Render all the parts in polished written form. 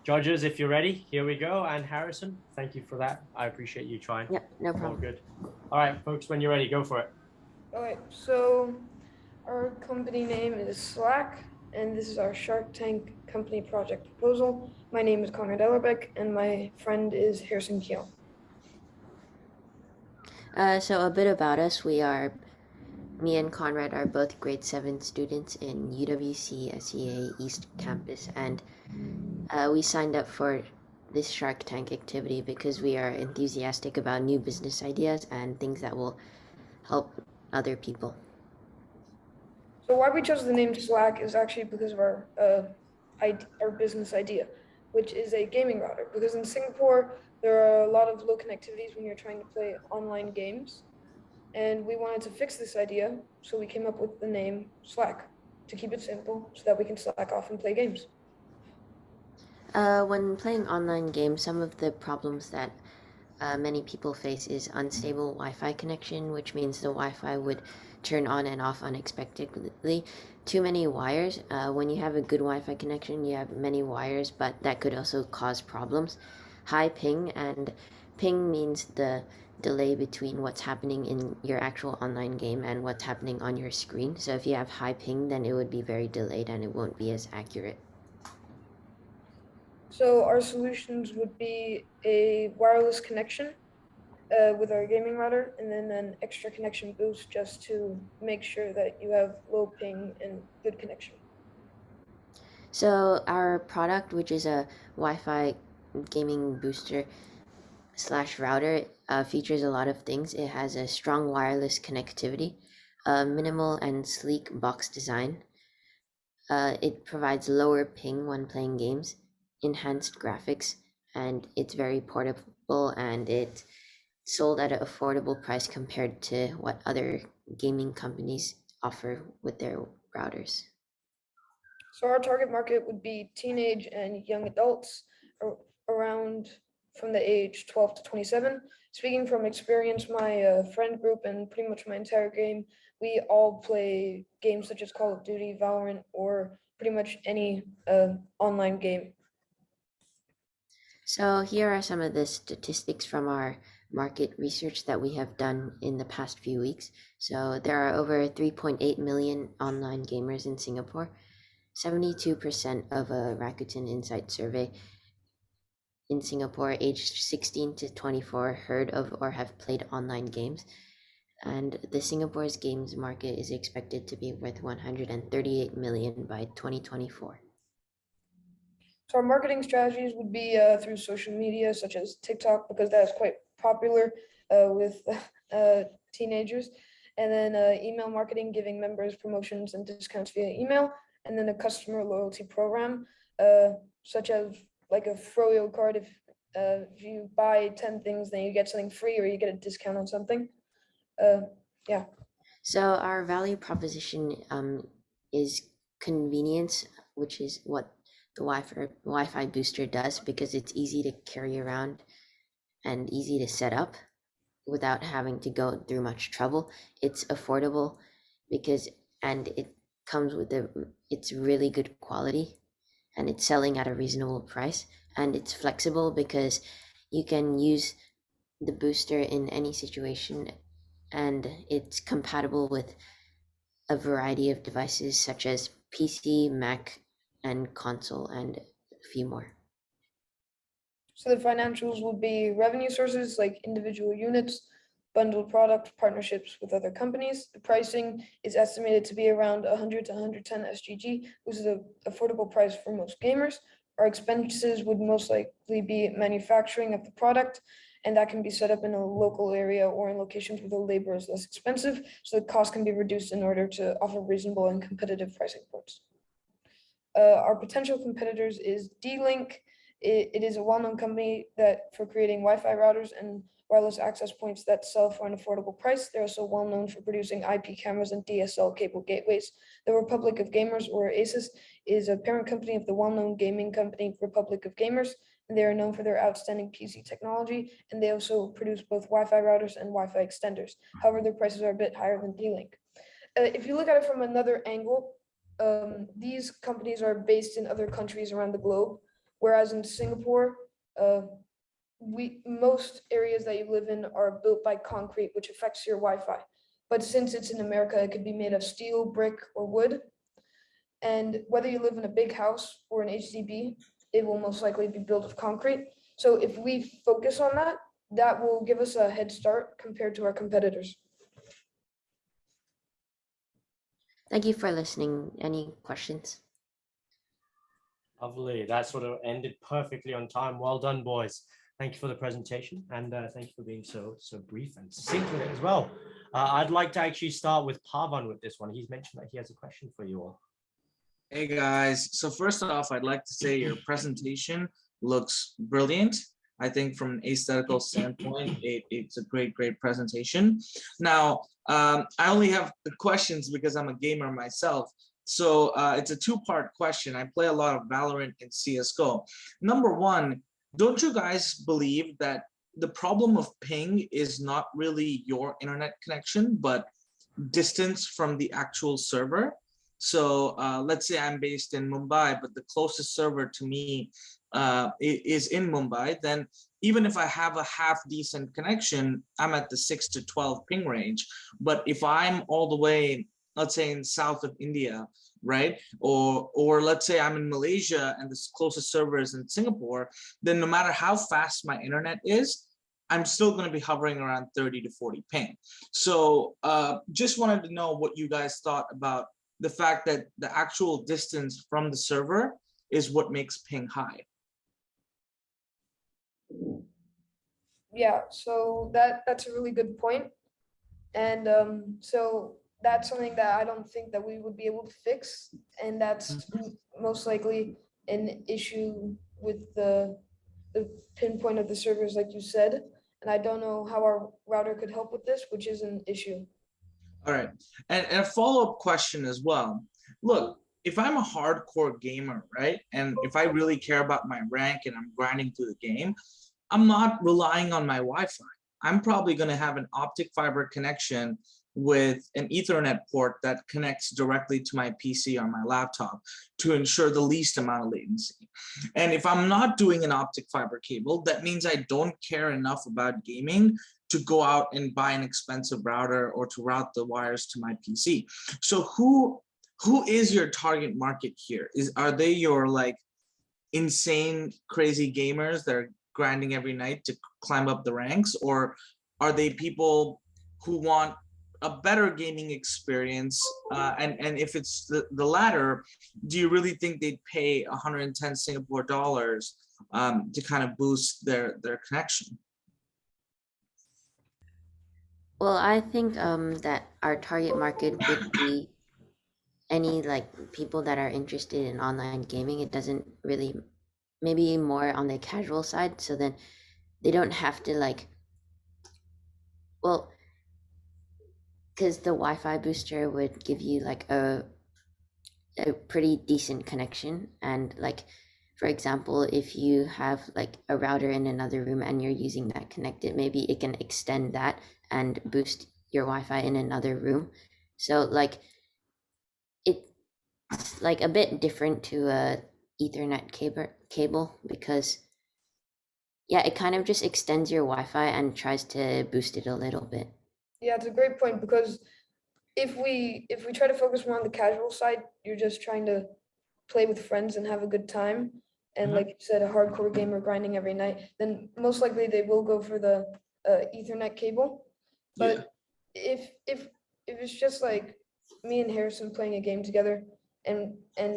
Judges, if you're ready, here we go. And Harrison, thank you for that. I appreciate you trying. Yep, no All problem. good. All right, folks, when you're ready, go for it. All right, so our company name is Slack, and this is our Shark Tank company project proposal. My name is Conrad Ellerbaek, and my friend is Harrison Keong. So a bit about us. Me and Conrad are both grade 7 students in UWCSEA East Campus, and we signed up for this Shark Tank activity because we are enthusiastic about new business ideas and things that will help other people. So why we chose the name Slack is actually because of our business idea, which is a gaming router. Because in Singapore, there are a lot of low connectivities when you're trying to play online games. And we wanted to fix this idea, so we came up with the name Slack to keep it simple so that we can slack off and play games. When playing online games, some of the problems that many people face is unstable Wi-Fi connection, which means the Wi-Fi would turn on and off unexpectedly. Too many wires. When you have a good Wi-Fi connection, you have many wires, but that could also cause problems. High ping, and ping means the delay between what's happening in your actual online game and what's happening on your screen. So if you have high ping, then it would be very delayed and it won't be as accurate. So our solutions would be a wireless connection with our gaming router, and then an extra connection boost just to make sure that you have low ping and good connection. So our product, which is a Wi-Fi gaming booster slash router, features a lot of things. It has a strong wireless connectivity, a minimal and sleek box design. It provides lower ping when playing games, enhanced graphics, and it's very portable, and it's sold at an affordable price compared to what other gaming companies offer with their routers. So our target market would be teenage and young adults around from the age 12 to 27. Speaking from experience, my friend group and pretty much my entire game, we all play games such as Call of Duty, Valorant, or pretty much any online game. So here are some of the statistics from our market research that we have done in the past few weeks. So there are over 3.8 million online gamers in Singapore. 72% of a Rakuten Insight survey in Singapore aged 16 to 24 heard of or have played online games. And the Singapore's games market is expected to be worth 138 million by 2024. So our marketing strategies would be through social media such as TikTok, because that is quite popular with teenagers, and then email marketing, giving members promotions and discounts via email, and then a customer loyalty program such as like a Froyo card. If you buy 10 things, then you get something free or you get a discount on something. Yeah. So our value proposition is convenience, which is what the Wi-Fi booster does, because it's easy to carry around and easy to set up without having to go through much trouble. It's affordable because and it comes with it's really good quality, and it's selling at a reasonable price, and it's flexible because you can use the booster in any situation, and it's compatible with a variety of devices such as PC, Mac, and console, and a few more. So the financials will be revenue sources like individual units, bundled product partnerships with other companies. The pricing is estimated to be around 100 to 110 SGG, which is an affordable price for most gamers. Our expenses would most likely be manufacturing of the product, and that can be set up in a local area or in locations where the labor is less expensive, so the cost can be reduced in order to offer reasonable and competitive pricing points. Our potential competitors is D-Link. It is a well-known company that for creating Wi-Fi routers and wireless access points that sell for an affordable price. They're also well known for producing IP cameras and DSL cable gateways. The Republic of Gamers, or ASUS, is a parent company of the well-known gaming company Republic of Gamers, and they are known for their outstanding PC technology, and they also produce both Wi-Fi routers and Wi-Fi extenders. However, their prices are a bit higher than D-Link. If you look at it from another angle, these companies are based in other countries around the globe. Whereas in Singapore, most areas that you live in are built by concrete, which affects your Wi-Fi. But since it's in America, it could be made of steel, brick, or wood. And whether you live in a big house or an HDB, it will most likely be built of concrete. So if we focus on that, that will give us a head start compared to our competitors. Thank you for listening. Any questions? Lovely. That sort of ended perfectly on time. Well done, boys. Thank you for the presentation, and thank you for being so brief and succinct with it as well. I'd like to actually start with Pavan with this one. He's mentioned that he has a question for you all. Hey guys, so first off, I'd like to say your presentation looks brilliant. I think from an aesthetical standpoint, it's a great presentation. Now, I only have questions because I'm a gamer myself. So it's a two-part question. I play a lot of Valorant and CSGO. Number one, don't you guys believe that the problem of ping is not really your internet connection, but distance from the actual server? So let's say I'm based in Mumbai, but the closest server to me is in Mumbai. Then even if I have a half decent connection, I'm at the 6 to 12 ping range. But if I'm all the way, let's say in south of India, right? Or let's say I'm in Malaysia and the closest server is in Singapore, then no matter how fast my internet is, I'm still going to be hovering around 30 to 40 ping. So just wanted to know what you guys thought about the fact that the actual distance from the server is what makes ping high. Yeah, so that's a really good point. And so that's something that I don't think that we would be able to fix. And that's most likely an issue with the pinpoint of the servers, like you said. And I don't know how our router could help with this, which is an issue. All right, and a follow-up question as well. Look, if I'm a hardcore gamer, right, and if I really care about my rank and I'm grinding through the game, I'm not relying on my Wi-Fi. I'm probably going to have an optic fiber connection with an Ethernet port that connects directly to my PC or my laptop to ensure the least amount of latency. And if I'm not doing an optic fiber cable, that means I don't care enough about gaming to go out and buy an expensive router or to route the wires to my PC. So who is your target market here? Are they your like insane, crazy gamers that are grinding every night to climb up the ranks? Or are they people who want a better gaming experience? And if it's the latter, do you really think they'd pay 110 Singapore dollars to kind of boost their connection? Well, I think that our target market would be any like people that are interested in online gaming. It doesn't really, maybe more on the casual side, so then they don't have to like, well, because the Wi-Fi booster would give you like a pretty decent connection. And like, for example, if you have like a router in another room and you're using that connected, maybe it can extend that and boost your Wi-Fi in another room. So like it's like a bit different to a Ethernet cable because yeah, it kind of just extends your Wi-Fi and tries to boost it a little bit. Yeah, it's a great point, because if we try to focus more on the casual side, you're just trying to play with friends and have a good time. And like you said, a hardcore gamer grinding every night, then most likely they will go for the Ethernet cable. But if it's just like me and Harrison playing a game together, and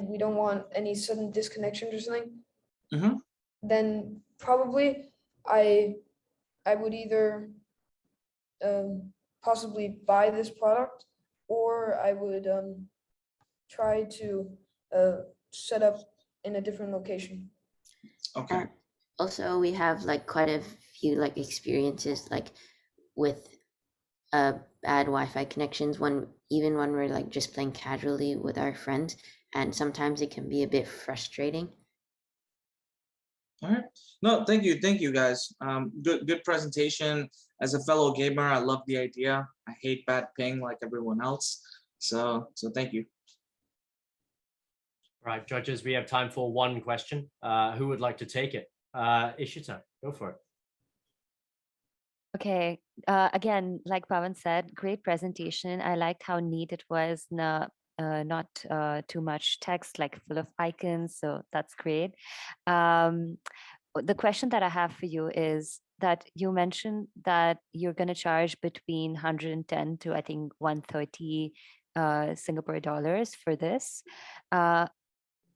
we don't want any sudden disconnections or something, then probably I would either possibly buy this product, or I would try to set up in a different location. Okay. And also, we have like quite a few like experiences like with bad Wi-Fi connections even when we're like just playing casually with our friends, and sometimes it can be a bit frustrating. All right. No, thank you guys. Good presentation. As a fellow gamer, I love the idea. I hate bad ping like everyone else. So thank you. Right, judges, we have time for one question. Who would like to take it? Ishita, go for it. Okay. Again, like Pawan said, great presentation. I liked how neat it was. Not too much text, like full of icons. So that's great. The question that I have for you is that you mentioned that you're going to charge between 110 to I think 130 Singapore dollars for this.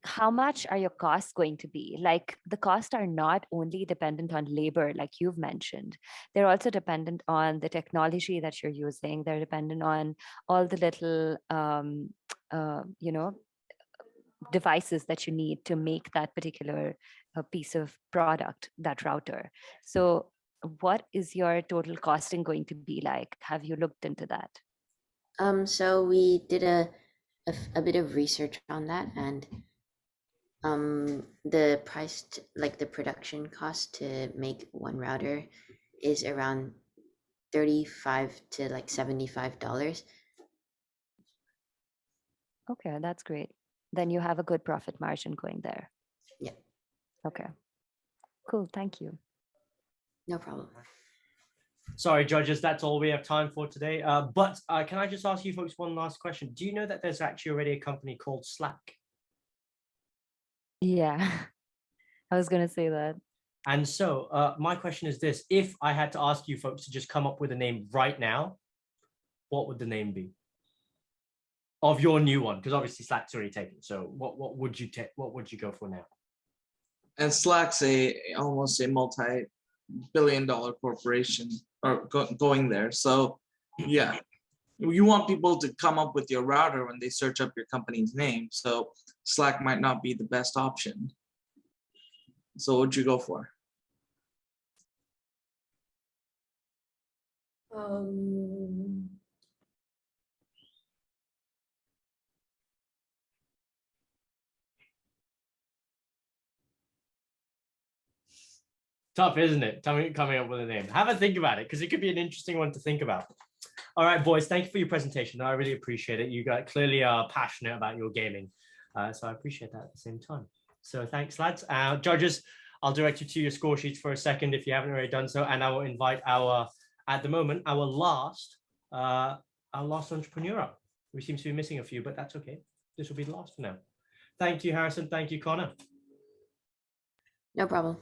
How much are your costs going to be? Like the costs are not only dependent on labor, like you've mentioned, they're also dependent on the technology that you're using. They're dependent on all the little, devices that you need to make that particular piece of product, that router. So what is your total costing going to be like? Have you looked into that? So we did a bit of research on that, and the price, like the production cost to make one router is around 35 to like $75. Okay, that's great. Then you have a good profit margin going there. Yeah, Okay, cool. Thank you. no problem. Sorry, judges, that's all we have time for today. But can I just ask you folks one last question? Do you know that there's actually already a company called Slack? Yeah, I was going to say that. And so my question is this: if I had to ask you folks to just come up with a name right now, what would the name be of your new one? Because obviously Slack's already taken. So what would you take? What would you go for now? And Slack's almost a multi-billion-dollar corporation or going there. So yeah, you want people to come up with your router when they search up your company's name. So Slack might not be the best option. So what would you go for? Tough, isn't it? Coming up with a name. Have a think about it, because it could be an interesting one to think about. All right, boys, thank you for your presentation. I really appreciate it. You guys clearly are passionate about your gaming. So I appreciate that at the same time. So thanks, lads. Judges, I'll direct you to your score sheets for a second if you haven't already done so. And I will invite at the moment, our last entrepreneur. We seem to be missing a few, but that's okay. This will be the last for now. Thank you, Harrison. Thank you, Connor. No problem.